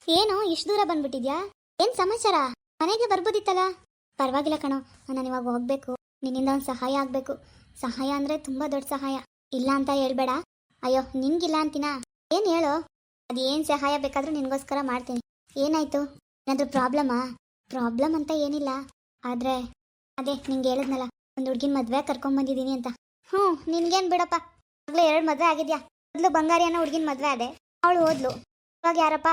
ಏನು ಇಷ್ಟು ದೂರ ಬಂದ್ಬಿಟ್ಟಿದ್ಯಾ? ಏನ್ ಸಮಾಚಾರ? ಮನೆಗೆ ಬರ್ಬೋದಿತ್ತಲ್ಲ. ಪರವಾಗಿಲ್ಲ ಕಣೋ, ನಾನು ಇವಾಗ ಹೋಗ್ಬೇಕು. ನಿನ್ನಿಂದ ಒಂದು ಸಹಾಯ ಆಗ್ಬೇಕು. ಸಹಾಯ ಅಂದ್ರೆ ತುಂಬಾ ದೊಡ್ಡ ಸಹಾಯ. ಇಲ್ಲ ಅಂತ ಹೇಳ್ಬೇಡ. ಅಯ್ಯೋ ನಿನ್ಗಿಲ್ಲ ಅಂತೀನಾ? ಏನ್ ಹೇಳು. ಅದೇನ್ ಸಹಾಯ ಬೇಕಾದ್ರೂ ನಿನ್ಗೋಸ್ಕರ ಮಾಡ್ತೀನಿ. ಏನಾಯ್ತು? ಏನಾದ್ರೂ ಪ್ರಾಬ್ಲಮಾ? ಪ್ರಾಬ್ಲಮ್ ಅಂತ ಏನಿಲ್ಲ, ಆದ್ರೆ ಅದೇ ನಿಂಗೆ ಹೇಳಿದ್ನಲ್ಲ, ಒಂದು ಹುಡ್ಗಿನ ಮದ್ವೆ ಕರ್ಕೊಂಡ್ ಬಂದಿದ್ದೀನಿ ಅಂತ. ನಿನ್ಗೇನ್ ಬಿಡಪ್ಪ, ಆಗ್ಲೇ 2 ಮದ್ವೆ ಆಗಿದ್ಯಾ. ಮೊದ್ಲು ಬಂಗಾರಿ ಅನ್ನೋ ಹುಡ್ಗಿನ ಮದ್ವೆ ಅದೇ, ಅವಳು ಹೋದ್ಲು. ಇವಾಗ ಯಾರಪ್ಪ?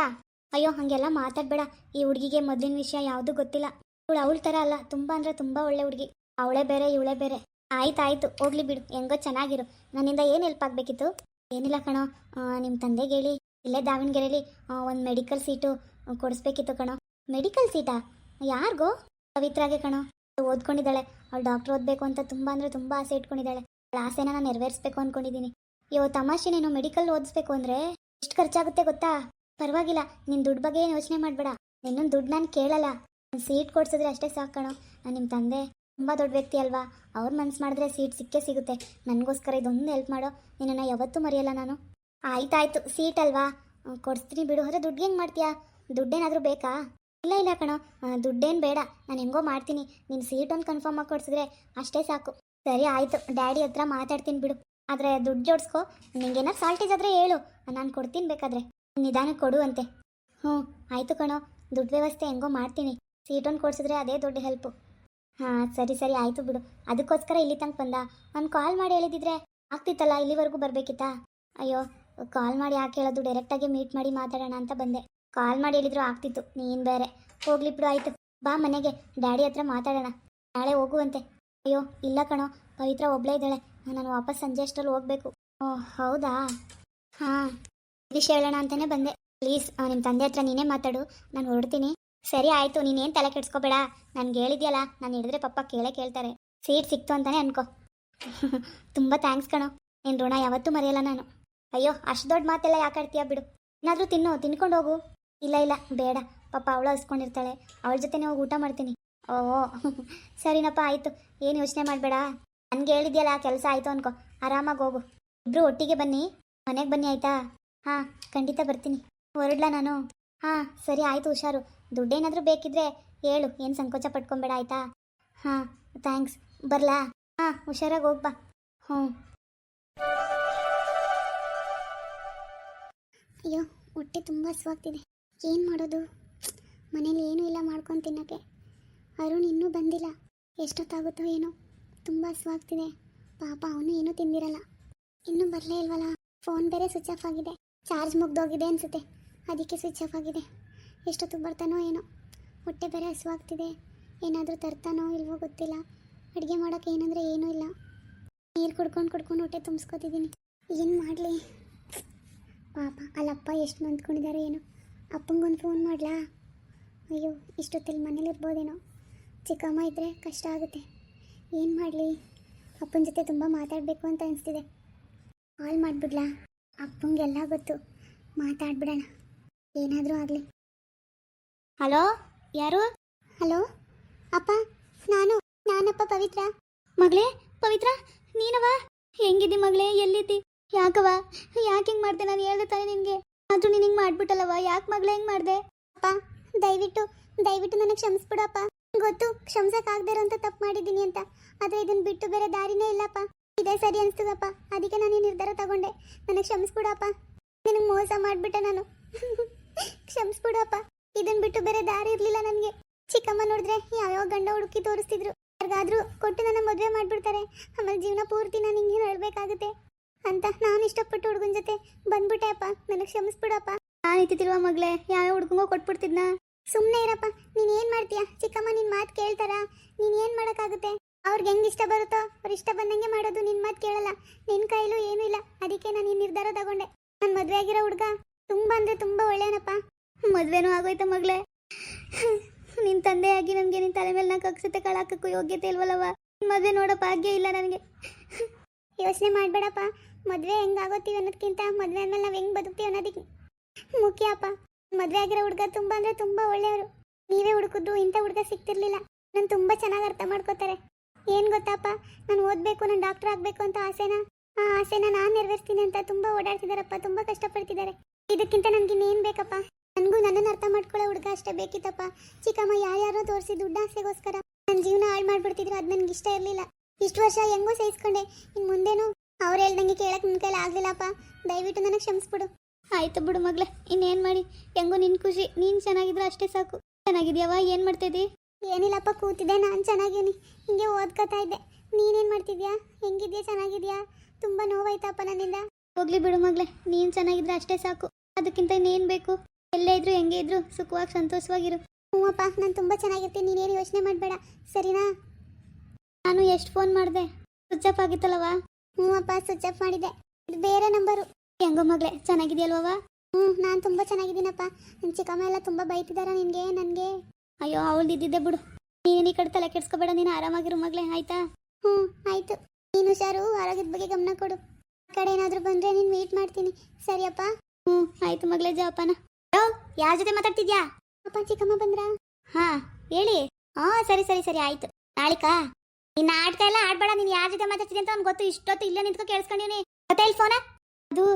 ಅಯ್ಯೋ ಹಂಗೆಲ್ಲ ಮಾತಾಡ್ಬೇಡ. ಈ ಹುಡುಗಿಗೆ ಮೊದ್ಲಿನ ವಿಷಯ ಯಾವುದು ಗೊತ್ತಿಲ್ಲ. ಅವಳ ತರ ಅಲ್ಲ, ತುಂಬಾ ಅಂದ್ರೆ ತುಂಬಾ ಒಳ್ಳೆ ಹುಡುಗಿ. ಅವಳೇ ಬೇರೆ ಇವಳೇ ಬೇರೆ. ಆಯ್ತಾಯ್ತು ಹೋಗ್ಲಿ ಬಿಡು, ಹೆಂಗೋ ಚೆನ್ನಾಗಿರು. ನನ್ನಿಂದ ಏನು ಹೆಲ್ಪ್ ಆಗ್ಬೇಕಿತ್ತು? ಏನಿಲ್ಲ ಕಣೋ, ನಿಮ್ಮ ತಂದೆಗೆ ಹೇಳಿ ಇಲ್ಲೇ ದಾವಣಗೆರೆಯಲ್ಲಿ ಒಂದು ಮೆಡಿಕಲ್ ಸೀಟು ಕೊಡಿಸ್ಬೇಕಿತ್ತು ಕಣೋ. ಮೆಡಿಕಲ್ ಸೀಟಾ? ಯಾರಿಗೋ? ಪವಿತ್ರಾಗೆ ಕಣೋ. ಓದ್ಕೊಂಡಿದ್ದಾಳೆ, ಅವಳು ಡಾಕ್ಟರ್ ಓದಬೇಕು ಅಂತ ತುಂಬಾ ಅಂದ್ರೆ ತುಂಬಾ ಆಸೆ ಇಟ್ಕೊಂಡಿದ್ದಾಳೆ. ಅವಳ ಆಸೆನ ನಾನು ನೆರವೇರಿಸ್ಬೇಕು ಅಂದ್ಕೊಂಡಿದ್ದೀನಿ. ತಮಾಷೆ, ನೀನು ಮೆಡಿಕಲ್ ಓದಿಸ್ಬೇಕು ಅಂದ್ರೆ ಎಷ್ಟು ಖರ್ಚಾಗುತ್ತೆ ಗೊತ್ತಾ? ಪರವಾಗಿಲ್ಲ, ನಿನ್ನ ದುಡ್ಡು ಬಗ್ಗೆ ಏನು ಯೋಚನೆ ಮಾಡಬೇಡ. ನಿನ್ನೊಂದು ದುಡ್ಡು ನಾನು ಕೇಳಲ್ಲ, ನಾನು ಸೀಟ್ ಕೊಡ್ಸಿದ್ರೆ ಅಷ್ಟೇ ಸಾಕು ಕಣೋ. ನಿಮ್ಮ ತಂದೆ ತುಂಬ ದೊಡ್ಡ ವ್ಯಕ್ತಿ ಅಲ್ವಾ, ಅವ್ರ ಮನ್ಸು ಮಾಡಿದ್ರೆ ಸೀಟ್ ಸಿಕ್ಕೇ ಸಿಗುತ್ತೆ. ನನಗೋಸ್ಕರ ಇದೊಂದು ಹೆಲ್ಪ್ ಮಾಡೋ, ನಿನ್ನನ್ನು ಯಾವತ್ತೂ ಮರೆಯಲ್ಲ ನಾನು. ಆಯ್ತಾಯ್ತು, ಸೀಟ್ ಅಲ್ವಾ, ಕೊಡಿಸ್ತೀನಿ ಬಿಡು. ಆದರೆ ದುಡ್ಡು ಹೆಂಗೆ ಮಾಡ್ತೀಯಾ? ದುಡ್ಡೇನಾದರೂ ಬೇಕಾ? ಇಲ್ಲ ಇಲ್ಲ ಕಣೋ, ದುಡ್ಡೇನು ಬೇಡ, ನಾನು ಹೆಂಗೋ ಮಾಡ್ತೀನಿ. ನೀನು ಸೀಟ್ ಒಂದು ಕನ್ಫರ್ಮ್ ಆಗಿ ಕೊಡಿಸಿದ್ರೆ ಅಷ್ಟೇ ಸಾಕು. ಸರಿ ಆಯಿತು, ಡ್ಯಾಡಿ ಹತ್ರ ಮಾತಾಡ್ತೀನಿ ಬಿಡು. ಆದರೆ ದುಡ್ಡು ಜೋಡಿಸ್ಕೊ. ನಿಂಗೇನಾರು ಸಾಲ್ಟೇಜ್ ಆದರೆ ಹೇಳು, ನಾನು ಕೊಡ್ತೀನಿ. ಬೇಕಾದರೆ ನಿಧಾನಕ್ಕೆ ಕೊಡು ಅಂತೆ. ಆಯಿತು ಕಣೋ, ದುಡ್ಡು ವ್ಯವಸ್ಥೆ ಹೆಂಗೋ ಮಾಡ್ತೀನಿ. ಸೀಟೊಂದು ಕೊಡಿಸಿದ್ರೆ ಅದೇ ದೊಡ್ಡ ಹೆಲ್ಪು. ಸರಿ ಸರಿ ಆಯಿತು ಬಿಡು. ಅದಕ್ಕೋಸ್ಕರ ಇಲ್ಲಿ ತನಕ ಬಂದ. ನಾನು ಕಾಲ್ ಮಾಡಿ ಹೇಳಿದಿದ್ರೆ ಆಗ್ತಿತ್ತಲ್ಲ, ಇಲ್ಲಿವರೆಗೂ ಬರಬೇಕಿತ್ತಾ? ಅಯ್ಯೋ, ಕಾಲ್ ಮಾಡಿ ಯಾಕೆ ಹೇಳೋದು, ಡೈರೆಕ್ಟಾಗಿ ಮೀಟ್ ಮಾಡಿ ಮಾತಾಡೋಣ ಅಂತ ಬಂದೆ. ಕಾಲ್ ಮಾಡಿ ಹೇಳಿದ್ರು ಆಗ್ತಿತ್ತು, ನೀನು ಬೇರೆ. ಹೋಗ್ಲಿ ಬಿಡು, ಆಯಿತು ಬಾ ಮನೆಗೆ, ಡ್ಯಾಡಿ ಹತ್ರ ಮಾತಾಡೋಣ. ನಾಳೆ ಹೋಗುವಂತೆ. ಅಯ್ಯೋ ಇಲ್ಲ ಕಣೋ, ಪವಿತ್ರ ಒಬ್ಬಳೇ ಇದ್ದಾಳೆ. ನಾನು ವಾಪಸ್ ಸಂಜೆ ಅಷ್ಟರಲ್ಲಿ ಹೋಗಬೇಕು. ಓಹ್ ಹೌದಾ? ಹಾಂ, ವಿಷಯ ಹೇಳೋಣ ಅಂತಲೇ ಬಂದೆ. ಪ್ಲೀಸ್ ನಿಮ್ಮ ತಂದೆ ಹತ್ರ ನೀನೇ ಮಾತಾಡು, ನಾನು ಹೊರಡ್ತೀನಿ. ಸರಿ ಆಯಿತು, ನೀನೇನು ತಲೆ ಕೆಡ್ಸ್ಕೊಬೇಡ. ನನಗೆ ಹೇಳಿದ್ಯಲ್ಲ, ನಾನು ಹಿಡಿದ್ರೆ ಪಪ್ಪ ಕೇಳ್ತಾರೆ. ಸೀಟ್ ಸಿಕ್ತು ಅಂತಲೇ ಅನ್ಕೋ. ತುಂಬ ಥ್ಯಾಂಕ್ಸ್ ಕಣೋ, ನಿನ್ನ ಋಣ ಯಾವತ್ತೂ ಮರೆಯಲ್ಲ ನಾನು. ಅಯ್ಯೋ ಅಷ್ಟು ದೊಡ್ಡ ಮಾತೆಲ್ಲ ಯಾಕೆ ಆಡ್ತೀಯಾ ಬಿಡು. ಏನಾದರೂ ತಿನ್ಕೊಂಡು ಹೋಗು. ಇಲ್ಲ ಇಲ್ಲ ಬೇಡ, ಪಾಪ ಅವಳು ಹಸ್ಕೊಂಡಿರ್ತಾಳೆ, ಅವಳ ಜೊತೆನೇ ಹೋಗಿ ಊಟ ಮಾಡ್ತೀನಿ. ಸರಿನಪ್ಪ ಆಯಿತು, ಏನು ಯೋಚನೆ ಮಾಡಬೇಡ. ನನಗೆ ಹೇಳಿದ್ಯಲ್ಲ, ಕೆಲಸ ಆಯಿತು ಅನ್ಕೋ, ಆರಾಮಾಗಿ ಹೋಗು. ಇಬ್ಬರು ಒಟ್ಟಿಗೆ ಬನ್ನಿ, ಮನೆಗೆ ಬನ್ನಿ ಆಯಿತಾ? ಹಾಂ ಖಂಡಿತ ಬರ್ತೀನಿ. ಹೊರಡ್ಲಾ ನಾನು? ಹಾಂ ಸರಿ ಆಯಿತು, ಹುಷಾರು. ದುಡ್ಡೇನಾದರೂ ಬೇಕಿದ್ರೆ ಹೇಳು, ಏನು ಸಂಕೋಚ ಪಟ್ಕೊಬೇಡ ಆಯಿತಾ? ಹಾಂ ಥ್ಯಾಂಕ್ಸ್, ಬರಲಾ? ಹಾಂ ಹುಷಾರಾಗಿ ಹೋಗ್ಬಾ. ಅಯ್ಯೋ ಹೊಟ್ಟೆ ತುಂಬ ಹಸುವಾಗ್ತಿದೆ, ಏನು ಮಾಡೋದು? ಮನೇಲಿ ಏನೂ ಇಲ್ಲ ಮಾಡ್ಕೊಂಡು ತಿನ್ನೋಕ್ಕೆ. ಅರುಣ್ ಇನ್ನೂ ಬಂದಿಲ್ಲ, ಎಷ್ಟೊತ್ತಾಗುತ್ತೋ ಏನೋ. ತುಂಬ ಹಸುವಾಗ್ತಿದೆ. ಪಾಪ ಅವನು ಏನೂ ತಿಂದಿರಲ್ಲ. ಇನ್ನೂ ಬರಲೇ ಇಲ್ವಲ್ಲ. ಫೋನ್ ಬೇರೆ ಸ್ವಿಚ್ ಆಫ್ ಆಗಿದೆ, ಚಾರ್ಜ್ ಮುಗ್ದೋಗಿದೆ ಅನಿಸುತ್ತೆ, ಅದಕ್ಕೆ ಸ್ವಿಚ್ ಆಫ್ ಆಗಿದೆ. ಎಷ್ಟೊತ್ತಿಗೆ ಬರ್ತಾನೋ ಏನೋ. ಹೊಟ್ಟೆ ಬೇರೆ ಹಸುವಾಗ್ತಿದೆ, ಏನಾದರೂ ತರ್ತಾನೋ ಇಲ್ವೋ ಗೊತ್ತಿಲ್ಲ. ಅಡುಗೆ ಮಾಡೋಕ್ಕೆ ಏನಂದರೆ ಏನೂ ಇಲ್ಲ. ನೀರು ಕುಡ್ಕೊಂಡು ಹೊಟ್ಟೆ ತುಂಬಿಸ್ಕೊತಿದ್ದೀನಿ. ಏನು ಮಾಡಲಿ ಪಾಪ, ಅಲ್ಲಪ್ಪ ಎಷ್ಟು ನೊಂದ್ಕೊಂಡಿದ್ದಾರೆ ಏನೋ. ಅಪ್ಪಂಗೊಂದು ಫೋನ್ ಮಾಡಲಾ? ಅಯ್ಯೋ ಇಷ್ಟೊತ್ತಲ್ಲಿ ಮನೇಲಿರ್ಬೋದೇನೋ. ಚಿಕ್ಕಮ್ಮ ಇದ್ದರೆ ಕಷ್ಟ ಆಗುತ್ತೆ. ಏನು ಮಾಡಲಿ? ಅಪ್ಪನ ಜೊತೆ ತುಂಬ ಮಾತಾಡಬೇಕು ಅಂತ ಅನಿಸ್ತಿದೆ. ಕಾಲ್ ಮಾಡಿಬಿಡ್ಲಾ? ಅಪ್ಪಂಗೆಲ್ಲ ಗೊತ್ತು, ಮಾತಾಡ್ಬಿಡೋಣ, ಏನಾದರೂ ಆಗಲಿ. ಹಲೋ, ಯಾರು? ಹಲೋ ಅಪ್ಪ, ನಾನಪ್ಪ ಪವಿತ್ರ. ಮಗಳೇ ಪವಿತ್ರ, ನೀನವ? ಹೆಂಗಿದ್ದಿ ಮಗಳೇ? ಎಲ್ಲಿದ್ದಿ? ಯಾಕವ? ಯಾಕೆ ಹಿಂಗೆ ಮಾಡ್ದೆ? ನಾನು ಹೇಳ್ದೆ ತಾನೆ ನಿನಗೆ, ಆದರೂ ನೀನು ಹಿಂಗೆ ಮಾಡ್ಬಿಟ್ಟಲ್ಲವ. ಯಾಕೆ ಮಗಳೇ ಹಿಂಗೆ ಮಾಡಿದೆ? ಅಪ್ಪ ದಯವಿಟ್ಟು ನನಗೆ ಕ್ಷಮಿಸ್ಬಿಡಪ್ಪ. ಗೊತ್ತು ಕ್ಷಮಿಸೋಕ್ಕಾಗದೇ ಇರೋಂಥ ತಪ್ಪು ಮಾಡಿದ್ದೀನಿ ಅಂತ, ಆದರೆ ಇದನ್ನು ಬಿಟ್ಟು ಬೇರೆ ದಾರಿನೇ ಇಲ್ಲಪ್ಪ. ಇದೇ ಸರಿ ಅನಿಸ್ತದಪ್ಪ, ಅದಕ್ಕೆ ನಾನು ಈ ನಿರ್ಧಾರ ತಗೊಂಡೆ. ನನಗೆ ಕ್ಷಮಿಸ್ಬಿಡಪ್ಪ, ನಿನಗೆ ಮೋಸ ಮಾಡಿಬಿಟ್ಟೆ ನಾನು. ಕ್ಷಮಿಸ್ಬಿಡಪ್ಪ, ಇದನ್ನು ಬಿಟ್ಟು ಬೇರೆ ದಾರಿ ಇರಲಿಲ್ಲ ನನಗೆ. ಚಿಕ್ಕಮ್ಮ ನೋಡಿದ್ರೆ ಯಾವ್ಯಾವ ಗಂಡ ಹುಡುಕಿ ತೋರಿಸ್ತಿದ್ರು, ಯಾರಿಗಾದ್ರೂ ಕೊಟ್ಟು ನನ್ನ ಮದುವೆ ಮಾಡಿಬಿಡ್ತಾರೆ, ಆಮೇಲೆ ಜೀವನ ಪೂರ್ತಿ ನಾನು ಹಿಂಗೆ ಹೇಳಬೇಕಾಗುತ್ತೆ ಅಂತ ನಾನು ಇಷ್ಟಪಟ್ಟು ಹುಡುಗನ ಜೊತೆ ಬಂದ್ಬಿಟ್ಟೆ ಅಪ್ಪ. ನನಗೆ ಕ್ಷಮಿಸ್ಬಿಡಪ್ಪ. ನಾನು ಇತ್ತಿರುವ ಮಗಳೇ, ಯಾವ್ಯಾವ ಹುಡುಗಂಗೋ ಕೊಟ್ಬಿಡ್ತಿದ್ನಾ? ಸುಮ್ಮನೆ ಇರಪ್ಪ, ನೀನು ಏನು ಮಾಡ್ತೀಯಾ? ಚಿಕ್ಕಮ್ಮ ನಿನ್ನ ಮಾತು ಕೇಳ್ತಾರಾ? ನೀನು ಏನು ಮಾಡೋಕ್ಕಾಗುತ್ತೆ? ಅವ್ರಿಗೆ ಹೆಂಗೆ ಇಷ್ಟ ಬರುತ್ತೋ ಅವ್ರು ಇಷ್ಟ ಬಂದಂಗೆ ಮಾಡೋದು. ನಿನ್ನ ಮಾತು ಕೇಳಲ್ಲ, ನಿನ್ನ ಕೈಲೂ ಏನೂ ಇಲ್ಲ. ಅದಕ್ಕೆ ನಾನು ಈ ನಿರ್ಧಾರ ತಗೊಂಡೆ. ನನ್ನ ಮದುವೆ ಆಗಿರೋ ಹುಡುಗ ತುಂಬ ಅಂದರೆ ತುಂಬ ಒಳ್ಳೆಯನಪ್ಪ. ಮದುವೆನೂ ಆಗೋಯ್ತ ಮಗಳೇ. ನಿನ್ನ ತಂದೆಯಾಗಿ ನನಗೆ ನಿನ್ನ ತಲೆ ಮೇಲೆ ನಾಲ್ಕು ಅಕ್ಷತೆ ಕಳಾಕಕ್ಕೂ ಯೋಗ್ಯತೆ ಇಲ್ವಲ್ಲವ. ಮದುವೆ ನೋಡೋ ಭಾಗ್ಯ ಇಲ್ಲ ನನಗೆ. ಯೋಚನೆ ಮಾಡಬೇಡಪ್ಪ, ಮದುವೆ ಹೆಂಗಾಗೋತೀವಿ ಅನ್ನೋದಕ್ಕಿಂತ ಮದುವೆ ಆದ್ಮೇಲೆ ನಾವು ಹೆಂಗೆ ಬದುಕ್ತೀವಿ ಅನ್ನೋದಕ್ಕೆ ಮುಖ್ಯ ಅಪ್ಪ. ಮದುವೆ ಆಗಿರೋ ಹುಡುಗ ತುಂಬ ಅಂದರೆ ತುಂಬ ಒಳ್ಳೆಯವರು. ನೀವೇ ಹುಡುಕಿದ್ರು ಇಂಥ ಹುಡುಗ ಸಿಗ್ತಿರ್ಲಿಲ್ಲ. ನಾನು ತುಂಬ ಚೆನ್ನಾಗಿ ಅರ್ಥ ಮಾಡ್ಕೋತಾರೆ. ಏನು ಗೊತ್ತಪ್ಪ, ನಾನು ಓದಬೇಕು, ನಾನು ಡಾಕ್ಟರ್ ಆಗಬೇಕು ಅಂತ ಆ ಆಸೆನ ನಾನು ನೆರವೇರಿಸ್ತೀನಿ ಅಂತ ತುಂಬ ಓಡಾಡ್ತಿದ್ದಾರಪ್ಪ, ತುಂಬ ಕಷ್ಟಪಡ್ತಿದ್ದಾರೆ. ಇದಕ್ಕಿಂತ ನನಗೆ ಇನ್ನೇನು ಬೇಕಪ್ಪ? ನನಗೂ ನನ್ನನ್ನು ಅರ್ಥ ಅಷ್ಟೇ ಬೇಕಿತ್ತಪ್ಪ. ಚಿಕ್ಕಮ್ಮ ಯಾರ್ಯಾರೋ ತೋರಿಸಿ ದುಡ್ಡು ಆಸೆಗೋಸ್ಕರ ನನ್ನ ಜೀವನ ಹಾಳು ಮಾಡ್ಬಿಡ್ತಿದ್ರು. ಅದು ನನಗೆ ಇಷ್ಟ ಇರಲಿಲ್ಲ. ಇಷ್ಟು ವರ್ಷ ಹೆಂಗೋ ಸಹಿಸ್ಕೊಂಡೆ. ಇನ್ನು ಮುಂದೇನು ಅವ್ರು ಹೇಳ್ದಂಗೆ ಕೇಳಕ್ಕೆ ನನ್ನ ಕೈಲಿ ಆಗಲಿಲ್ಲಪ್ಪ. ದಯವಿಟ್ಟು ನನಗೆ ಕ್ಷಮಿಸ್ಬಿಡು. ಆಯ್ತು ಬಿಡು ಮಗಳೇ, ಇನ್ನೇನು ಮಾಡಿ, ಹೆಂಗೋ ನಿನ್ನ ಖುಷಿ. ನೀನು ಚೆನ್ನಾಗಿದ್ರೆ ಅಷ್ಟೇ ಸಾಕು. ಚೆನ್ನಾಗಿದ್ಯಾವ? ಏನು ಮಾಡ್ತಿದ್ದಿ? ಏನಿಲ್ಲಪ್ಪ, ಕೂತಿದ್ದೆ. ನಾನು ಚೆನ್ನಾಗೀನಿ, ಹಿಂಗೆ ಓದ್ಕೋತಾ ಇದ್ದೆ. ನೀನೇನು ಮಾಡ್ತಿದ್ಯಾ? ಹೆಂಗಿದ್ಯಾ? ಚೆನ್ನಾಗಿದ್ಯಾ? ತುಂಬ ನೋವಾಯ್ತಪ್ಪ ನನ್ನಿಂದ. ಹೋಗ್ಲಿ ಬಿಡು ಮಗಳೇ, ನೀನು ಚೆನ್ನಾಗಿದ್ರೆ ಅಷ್ಟೇ ಸಾಕು. ಅದಕ್ಕಿಂತ ಇನ್ನೇನು ಬೇಕು? ಎಲ್ಲೇ ಇದ್ರು ಹೆಂಗೆ ಇದ್ರು ಸುಖವಾಗಿ ಸಂತೋಷವಾಗಿರು. ಹ್ಞೂ ಅಪ್ಪ, ನಾನು ತುಂಬ ಚೆನ್ನಾಗಿರ್ತೀನಿ. ನೀನೇನು ಯೋಚನೆ ಮಾಡಬೇಡ, ಸರಿನಾ? ನಾನು ಎಷ್ಟು ಫೋನ್ ಮಾಡಿದೆ, ಸ್ವಿಚ್ ಆಫ್ ಆಗಿತ್ತಲ್ಲವ? ಹ್ಞೂ ಅಪ್ಪ, ಸ್ವಿಚ್ ಆಫ್ ಮಾಡಿದೆ. ಇದು ಬೇರೆ ನಂಬರು. ಹೆಂಗೋ ಮಗಳೇ, ಚೆನ್ನಾಗಿದೆಯಲ್ವವ? ಹ್ಞೂ, ನಾನು ತುಂಬ ಚೆನ್ನಾಗಿದ್ದೀನಪ್ಪ. ನನ್ನ ಚಿಕ್ಕಮ್ಮ ಎಲ್ಲ ತುಂಬ ಬೈತಿದ್ದಾರ ನಿನಗೆ, ನನಗೆ. ಅಯ್ಯೋ, ಅವಳು ಇದ್ದಿದ್ದೆ ಬಿಡು. ನೀನು ಈ ಕಡೆ ತಲೆ ಕೆಡ್ಸ್ಕೊಬೇಡ. ನೀನು ಆರಾಮಾಗಿರು ಮಗಳೇ, ಆಯ್ತಾ? ಹ್ಞೂ ಆಯಿತು. ನೀನು ಹುಷಾರು, ಆರೋಗ್ಯದ ಬಗ್ಗೆ ಗಮನ ಕೊಡು. ಆ ಕಡೆ ಏನಾದರೂ ಬಂದರೆ ನೀನು ಮೀಟ್ ಮಾಡ್ತೀನಿ, ಸರಿಯಪ್ಪ? ಹ್ಞೂ ಆಯಿತು ಮಗಳೇ, ಜಾಪನ. ಯಾರ ಜೊತೆ ಮಾತಾಡ್ತಿದ್ಯಾ? ಅಪ್ಪ, ಚಿಕ್ಕಮ್ಮ ಬಂದ್ರಾ? ಹಾಂ ಹೇಳಿ. ಹಾಂ ಸರಿ ಸರಿ ಸರಿ ಆಯಿತು. ನಾಳಿಕಾ ನಿನ್ನ ಆಡ್ಕ ಎಲ್ಲ ಆಡ್ಬೇಡ. ನೀನು ಯಾರ ಜೊತೆ ಮಾತಾಡ್ತಿದ್ದೆ ಅಂತ ಅವ್ನು ಗೊತ್ತು. ಇಷ್ಟೊತ್ತು ಇಲ್ಲೇ ನಿಂತ್ಕೊ ಕೇಳಿಸ್ಕೊಂಡಿನಿ. ಮತ್ತೆ ಇಲ್ಲಿ ಫೋನ ಅದು.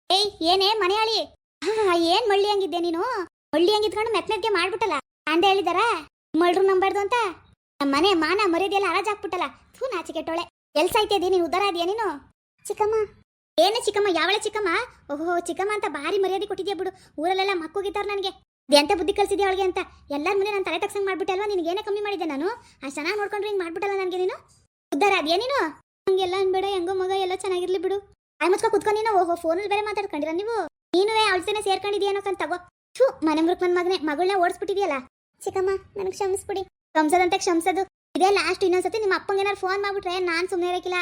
ಏಯ್ ಏನೇ ಮನೆ ಹೇಳಿ. ಹಾಂ ಏನು ಮಳ್ಳಿ ಹಂಗಿದ್ದೆ ನೀನು? ಮಳ್ಳಿ ಹಂಗಿದ್ಕೊಂಡು ಮೆತ್ಮೆತ್ಗೆ ಮಾಡ್ಬಿಟ್ಟಲ್ಲ. ಅಂದೆ ಹೇಳಿದಾರ ಮಳ್ರು ನಂಬಾರ್ದು ಅಂತ. ನಮ್ಮ ಮನೆ ಮಾನ ಮರ್ಯಾದೆಲ್ಲ ಹರಾಜಾಕ್ಬಿಟ್ಟಲ್ಲ. ಥೂ, ನಾಚಿಕೆಟ್ಟೋಳೆ. ಎಲ್ಲಿ ಸಾಯ್ತಿದ್ದಿ ನೀನು? ಉದ್ದಾರ ಇದೆಯಾ ನೀನು? ಚಿಕ್ಕಮ್ಮ. ಏನೇ ಚಿಕ್ಕಮ್ಮ? ಯಾವಳೆ ಚಿಕ್ಕಮ್ಮ? ಓಹೋ, ಚಿಕ್ಕಮ್ಮ ಅಂತ ಭಾರಿ ಮರ್ಯಾದೆ ಕೊಟ್ಟಿದ್ಯಾ ಬಿಡು. ಊರಲ್ಲೆಲ್ಲ ಮಕ್ಕೋಗಿತ್ತಾರ ನನಗೆ. ಎಂತ ಬುದ್ಧಿ ಕಲ್ಸಿದ್ಯಾ ಅವಳಿಗೆ ಅಂತ. ಎಲ್ಲರ ಮುಂದೆ ನಾನು ತಲೆ ತಗ್ಸಂಗ್ ಮಾಡ್ಬಿಟ್ಟೆ ಅಲ್ವಾ? ನಿನಗೇನೇ ಕಮ್ಮಿ ಮಾಡಿದ್ದೆ ನಾನು? ಅಷ್ಟು ಚೆನ್ನಾಗಿ ನೋಡ್ಕೊಂಡ್ರೆ ಹಿಂಗೆ ಮಾಡ್ಬಿಟ್ಟಲ್ಲ ನನಗೆ ನೀನು. ಉದ್ದಾರ ಅದೆಯಾ ನೀನು? ಹಂಗೆಲ್ಲ ಅನ್ಬೇಡ. ಹೆಂಗೋ ಮಗ ಎಲ್ಲ ಚೆನ್ನಾಗಿರ್ಲಿ ಬಿಡು. ಆಯ್ ಮುಚ್ಕೊ ಕುತ್ಕೊಂಡು ನೀನು. ಓಹೋ, ಫೋನಲ್ಲಿ ಬೇರೆ ಮಾತಾಡ್ಕೊಂಡಿರ ನೀವು. ನೀನುವೇ ಅವಳ ಜೊತೆ ಸೇರ್ಕೊಂಡಿದ್ಯೇನೋ ಅಂತ ತಗೋ. ಥೂ, ಮನೆ ಮುರುಕ್ ನನ್ನ ಮಗನೇ, ಮಗಳನ್ನ ಓಡಿಸ್ಬಿಟ್ಟಿದ್ಯಲ್ಲ. ಚಿಕ್ಕಮ್ಮ, ನನಗೆ ಕ್ಷಮಿಸ್ಬಿಡಿ. ಕ್ಷಮಿಸೋದಂತೆ ಕ್ಷಮಿಸೋದು ಇದೇ ಲಾಸ್ಟ್. ಇನ್ನೊಂದ್ಸತಿ ನಿಮ್ಮ ಅಪ್ಪಂಗೆ ಏನಾರು ಫೋನ್ ಮಾಡ್ಬಿಟ್ರೆ ನಾನು ಸುಮ್ಮನೆ ಇರೋಕ್ಕಿಲ್ಲ.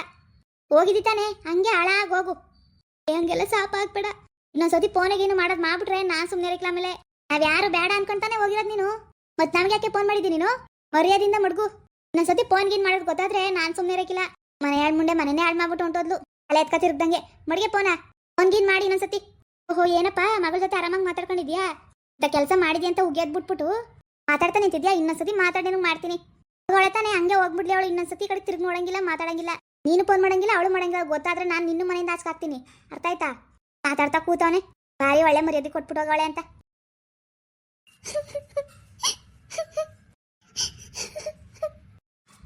ಹೋಗಿದ್ದಿ ತಾನೆ, ಹಂಗೆ ಹಾಳಾಗಿ ಹೋಗು. ಹಂಗೆಲ್ಲ ಸಾಪ ಆಗ್ಬೇಡ. ಇನ್ನೊಂದ್ಸತಿ ಫೋನಿಗೆ ಏನು ಮಾಡೋದು ಮಾಡ್ಬಿಟ್ರೆ ನಾನು ಸುಮ್ಮನೆ ಇರಕ್ಕಿಲ್ಲ. ಆಮೇಲೆ ನಾವ್ಯಾರು ಬೇಡ ಅನ್ಕೊಂತಾನೆ ಹೋಗಿರೋದು ನೀನು. ಮತ್ತೆ ನಮ್ಗೆ ಯಾಕೆ ಫೋನ್ ಮಾಡಿದ್ದೀನಿ ನೀನು? ಮರ್ಯಾದಿಂದ ಮಡ್ಗು. ಇನ್ನೊಂದ್ಸತಿ ಫೋನ್ಗೆ ಏನು ಮಾಡೋದು ಗೊತ್ತಾದ್ರೆ ನಾನು ಸುಮ್ಮನೆ ಇರಕ್ಕಿಲ್ಲ. ಮನೆ ಹಾಳು ಮುಂಡೆ ಮನೆನೇ ಹಾಳು ಮಾಡ್ಬಿಟ್ಟು ಹೊಂಟೋದ್ಲು. ಅಲೆ ಎತ್ಕತಿರ್ದಂಗೆ ಮಡ್ಗೆ ಫೋನ್ಗೀನ್ ಮಾಡಿ ಇನ್ನೊಂದ್ಸತಿ. ಓಹೋ, ಏನಪ್ಪ ಮಗಳ ಜೊತೆ ಆರಾಮಾಗಿ ಮಾತಾಡ್ಕೊಂಡಿದ್ಯಾ? ಕೆಲಸ ಮಾಡಿದ್ಯಾ ಅಂತ ಉಗ್ಯದ್ ಬಿಟ್ಬಿಟ್ಟು ಮಾತಾಡ್ತಾ ನಿಂತಿದ್ಯಾ? ಇನ್ನೊಂದ್ಸತಿ ಮಾತಾಡೇನು ಮಾಡ್ತೀನಿ. ಹೊಳತಾನೆ ಹಂಗೆ ಹೋಗ್ಬಿಡ್ಲಿ ಅವಳು. ಇನ್ನೊಂದ್ಸತಿ ಕಡೆ ತಿರುಗಿ ನೋಡಂಗಿಲ್ಲ, ಮಾತಾಡಂಗಿಲ್ಲ. ನೀನು ಫೋನ್ ಮಾಡಂಗಿಲ್ಲ, ಅವಳು ಮಾಡಂಗಿಲ್ಲ. ಗೊತ್ತಾದ್ರೆ ನಾನು ನಿನ್ನ ಮನೆಯಿಂದ ಹಾಕ್ತೀನಿ. ಅರ್ಥ ಆಯ್ತಾ? ಮಾತಾಡ್ತಾ ಕೂತವನೆ ಭಾರಿ ಒಳ್ಳೆ ಮರ್ಯಾದೆ ಕೊಟ್ಬಿಟ್ಟು ಹೋಗವಳೆ ಅಂತ.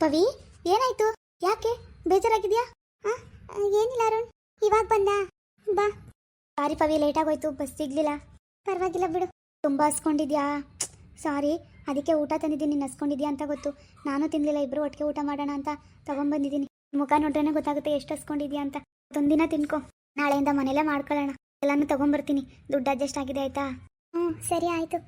ಪವಿ, ಏನಾಯ್ತು? ಯಾಕೆ ಬೇಜಾರಾಗಿದ್ಯಾ? ಏನಿಲ್ಲ ಅರುಣ್, ಇವಾಗ ಬಂದ. ಬಾ. ಸಾರಿ ಪವಿ, ಲೇಟ್ ಆಗೋಯ್ತು, ಬಸ್ ಸಿಗ್ಲಿಲ್ಲ. ಪರವಾಗಿಲ್ಲ ಬಿಡು. ತುಂಬ ಹಸ್ಕೊಂಡಿದ್ಯಾ? ಸಾರಿ, ಅದಕ್ಕೆ ಊಟ ತಂದಿದ್ದೀನಿ. ನೀನು ಹಸ್ಕೊಂಡಿದ್ಯಾ ಅಂತ ಗೊತ್ತು. ನಾನು ತಿನ್ನಲಿಲ್ಲ. ಇಬ್ಬರು ಒಟ್ಟಿಗೆ ಊಟ ಮಾಡೋಣ ಅಂತ ತಗೊಂಡ್ಬಂದಿದ್ದೀನಿ. ಮುಖ ನೋಡ್ರೇ ಗೊತ್ತಾಗುತ್ತೆ ಎಷ್ಟು ಹಸ್ಕೊಂಡಿದ್ಯಾ ಅಂತ. ಒಂದಿನ ತಿನ್ಕೊ, ನಾಳೆಯಿಂದ ಮನೇಲೇ ಮಾಡ್ಕೊಳ್ಳೋಣ. ಎಲ್ಲಾನು ತಗೊಂಡ್ಬರ್ತೀನಿ. ದುಡ್ಡು ಅಡ್ಜಸ್ಟ್ ಆಗಿದೆ, ಆಯ್ತಾ? ಹ್ಞೂ ಸರಿ ಆಯಿತು.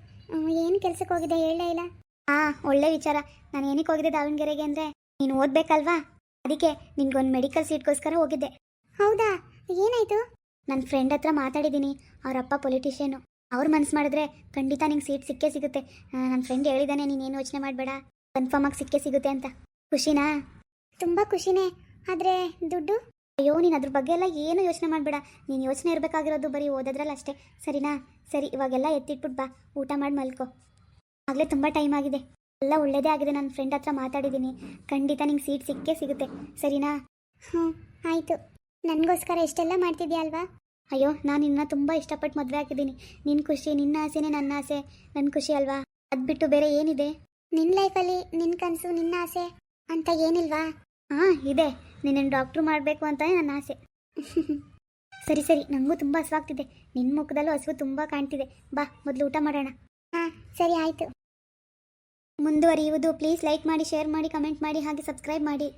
ಏನು ಕೆಲ್ಸಕ್ಕೆ ಹೋಗಿದೆ ಹೇಳಲೇ ಇಲ್ಲ? ಹಾಂ, ಒಳ್ಳೆ ವಿಚಾರ. ನಾನು ಏನಕ್ಕೆ ಹೋಗಿದ್ದೆ ದಾವಣಗೆರೆಗೆ ಅಂದರೆ, ನೀನು ಓದಬೇಕಲ್ವಾ, ಅದಕ್ಕೆ ನಿನ್ಗೊಂದು ಮೆಡಿಕಲ್ ಸೀಟ್ಗೋಸ್ಕರ ಹೋಗಿದ್ದೆ. ಹೌದಾ? ಏನಾಯಿತು? ನನ್ನ ಫ್ರೆಂಡ್ ಹತ್ರ ಮಾತಾಡಿದ್ದೀನಿ. ಅವರಪ್ಪ ಪೊಲಿಟಿಷಿಯನು. ಅವ್ರು ಮನಸ್ಸು ಮಾಡಿದ್ರೆ ಖಂಡಿತ ನಿಂಗೆ ಸೀಟ್ ಸಿಕ್ಕೇ ಸಿಗುತ್ತೆ. ನನ್ನ ಫ್ರೆಂಡ್ ಹೇಳಿದ್ದಾನೆ, ನೀನೇನು ಯೋಚನೆ ಮಾಡಬೇಡ, ಕನ್ಫರ್ಮಾಗಿ ಸಿಕ್ಕೇ ಸಿಗುತ್ತೆ ಅಂತ. ಖುಷಿನಾ? ತುಂಬ ಖುಷಿನೇ. ಆದರೆ ದುಡ್ಡು? ಅಯ್ಯೋ, ನೀನು ಅದ್ರ ಬಗ್ಗೆ ಎಲ್ಲ ಏನು ಯೋಚನೆ ಮಾಡಬೇಡ. ನೀನು ಯೋಚನೆ ಇರಬೇಕಾಗಿರೋದು ಬರೀ ಓದೋದ್ರಲ್ಲಿ ಅಷ್ಟೇ, ಸರಿನಾ? ಸರಿ, ಇವಾಗೆಲ್ಲ ಎತ್ತಿಟ್ಬಿಟ್ಟು ಬಾ, ಊಟ ಮಾಡಿ ಮಲ್ಕೋ. ಆಗಲೇ ತುಂಬ ಟೈಮ್ ಆಗಿದೆ. ಎಲ್ಲ ಒಳ್ಳೆಯದೇ ಆಗಿದೆ. ನನ್ನ ಫ್ರೆಂಡ್ ಹತ್ರ ಮಾತಾಡಿದ್ದೀನಿ. ಖಂಡಿತ ನಿಂಗೆ ಸೀಟ್ ಸಿಕ್ಕೇ ಸಿಗುತ್ತೆ, ಸರಿನಾ? ಹ್ಞೂ ಆಯಿತು. ನನಗೋಸ್ಕರ ಇಷ್ಟೆಲ್ಲ ಮಾಡ್ತಿದ್ಯಾ ಅಲ್ವಾ? ಅಯ್ಯೋ, ನಾನು ನಿನ್ನ ತುಂಬ ಇಷ್ಟಪಟ್ಟು ಮದುವೆ ಹಾಕಿದ್ದೀನಿ. ನಿನ್ನ ಖುಷಿ, ನಿನ್ನ ಆಸೆನೇ ನನ್ನ ಆಸೆ. ನನ್ನ ಖುಷಿ ಅಲ್ವಾ? ಅದು ಬಿಟ್ಟು ಬೇರೆ ಏನಿದೆ? ನಿನ್ನ ಲೈಫಲ್ಲಿ ನಿನ್ನ ಕನಸು, ನಿನ್ನ ಆಸೆ ಅಂತ ಏನಿಲ್ವಾ? ಹಾಂ ಇದೆ. ನಿನ್ನನ್ನು ಡಾಕ್ಟ್ರು ಮಾಡಬೇಕು ಅಂತಲೇ ನನ್ನ ಆಸೆ. ಸರಿ ಸರಿ, ನನಗೂ ತುಂಬ ಹಸುವಾಗ್ತಿದೆ. ನಿನ್ನ ಮುಖದಲ್ಲೂ ಹಸುವು ತುಂಬ ಕಾಣ್ತಿದೆ. ಬಾ, ಮೊದಲು ಊಟ ಮಾಡೋಣ. ಹಾಂ ಸರಿ ಆಯಿತು. ಮುಂದುವರಿಯುವುದು. ಪ್ಲೀಸ್ ಲೈಕ್ ಮಾಡಿ, ಶೇರ್ ಮಾಡಿ, ಕಮೆಂಟ್ ಮಾಡಿ, ಹಾಗೆ ಸಬ್ಸ್ಕ್ರೈಬ್ ಮಾಡಿ.